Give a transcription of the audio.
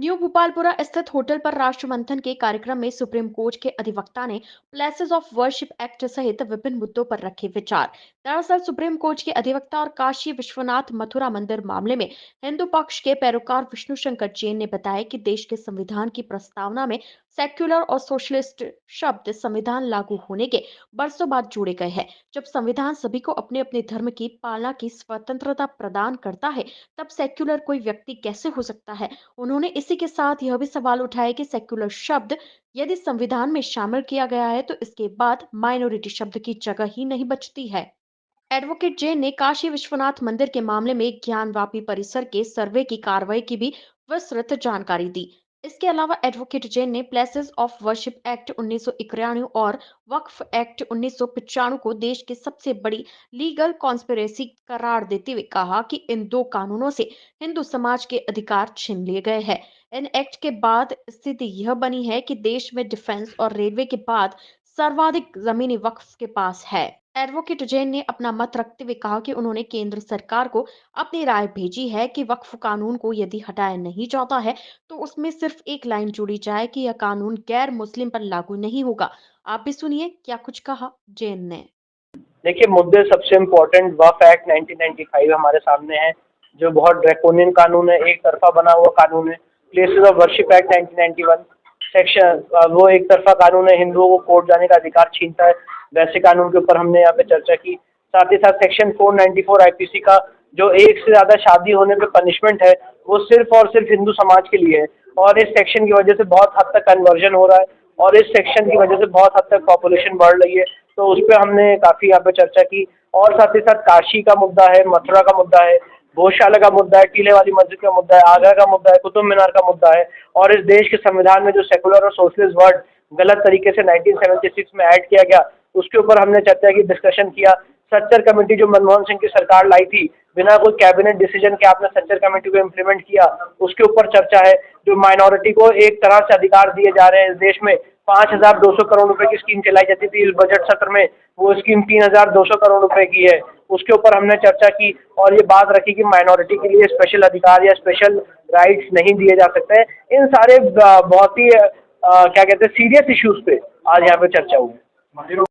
New Bhopalpura स्थित hotel पर राष्ट्रमंथन के कार्यक्रम में सुप्रीम कोर्ट के अधिवक्ता ने प्लेसेस ऑफ वर्शिप एक्ट सहित विभिन्न मुद्दों पर रखे विचार। दरअसल सुप्रीम कोर्ट के अधिवक्ता और काशी विश्वनाथ मथुरा मंदिर मामले में हिंदू पक्ष के पैरोकार विष्णु शंकर जैन ने बताया कि देश के संविधान की प्रस्तावना में सेक्युलर और सोशलिस्ट शब्द संविधान लागू होने के बरसों बाद जोड़े गए हैं। जब संविधान सभी को अपने अपने धर्म की पालना की स्वतंत्रता प्रदान करता है, तब सेक्युलर कोई व्यक्ति कैसे हो सकता है। उन्होंने इसी के साथ यह भी सवाल उठाया कि सेक्युलर शब्द यदि संविधान में शामिल किया गया है तो इसके बाद माइनॉरिटी शब्द की जगह ही नहीं बचती है। एडवोकेट जैन ने काशी विश्वनाथ मंदिर के मामले में ज्ञानवापी परिसर के सर्वे की कार्रवाई की भी विस्तृत जानकारी दी। इसके अलावा एडवोकेट जैन ने प्लेसेस ऑफ वर्शिप एक्ट 1991 और वक्फ एक्ट 1995 को देश की सबसे बड़ी लीगल कॉन्स्पिरेसी करार देते हुए कहा कि इन दो कानूनों से हिंदू समाज के अधिकार छीन लिए गए हैं। इन एक्ट के बाद स्थिति यह बनी है कि देश में डिफेंस और रेलवे के बाद सर्वाधिक जमीनी वक्फ के पास है। एडवोकेट जैन ने अपना मत रखते हुए कहा कि उन्होंने केंद्र सरकार को अपनी राय भेजी है कि वक्फ कानून को यदि हटाया नहीं जाता है तो उसमें सिर्फ एक लाइन जोड़ी जाए कि यह कानून गैर मुस्लिम पर लागू नहीं होगा। आप भी सुनिए क्या कुछ कहा जैन ने। देखिए, मुद्दे सबसे इम्पोर्टेंट वक्फ एक्ट 1995 हमारे सामने है, जो बहुत ड्रैकोनियन कानून है, एक तरफा बना हुआ कानून है। Places of worship act 1991 section वो एक तरफा कानून है, हिंदुओं को कोर्ट जाने का अधिकार छीनता है। वैसे कानून के ऊपर हमने यहाँ पे चर्चा की। साथ ही साथ सेक्शन 494 आईपीसी का जो एक से ज़्यादा शादी होने पे पनिशमेंट है, वो सिर्फ और सिर्फ हिंदू समाज के लिए है। और इस सेक्शन की वजह से बहुत हद तक कन्वर्जन हो रहा है और इस सेक्शन की वजह से बहुत हद तक पॉपुलेशन बढ़ रही है। तो उस पर हमने काफ़ी यहाँ पे चर्चा की। और साथ ही साथ काशी का मुद्दा है, मथुरा का मुद्दा है, गौशाला का मुद्दा है, टीले वाली मस्जिद का मुद्दा है, आगरा का मुद्दा है, कुतुब मीनार का मुद्दा है। और इस देश के संविधान में जो सेकुलर और सोशलिस्ट वर्ड गलत तरीके से 1976 में ऐड किया गया, उसके ऊपर हमने चर्चा की, डिस्कशन किया। सच्चर कमेटी जो मनमोहन सिंह की सरकार लाई थी, बिना कोई कैबिनेट डिसीजन के आपने सच्चर कमेटी को इम्प्लीमेंट किया, उसके ऊपर चर्चा है। जो माइनॉरिटी को एक तरह से अधिकार दिए जा रहे हैं इस देश में, 5,200 करोड़ रुपए की स्कीम चलाई जाती थी इस बजट सत्र में, वो स्कीम 3,200 करोड़ रुपए की है। उसके ऊपर हमने चर्चा की और ये बात रखी कि माइनॉरिटी के लिए स्पेशल अधिकार या स्पेशल राइट्स नहीं दिए जा सकते हैं। इन सारे बहुत ही क्या कहते हैं सीरियस इश्यूज पे आज यहाँ पे चर्चा हुई।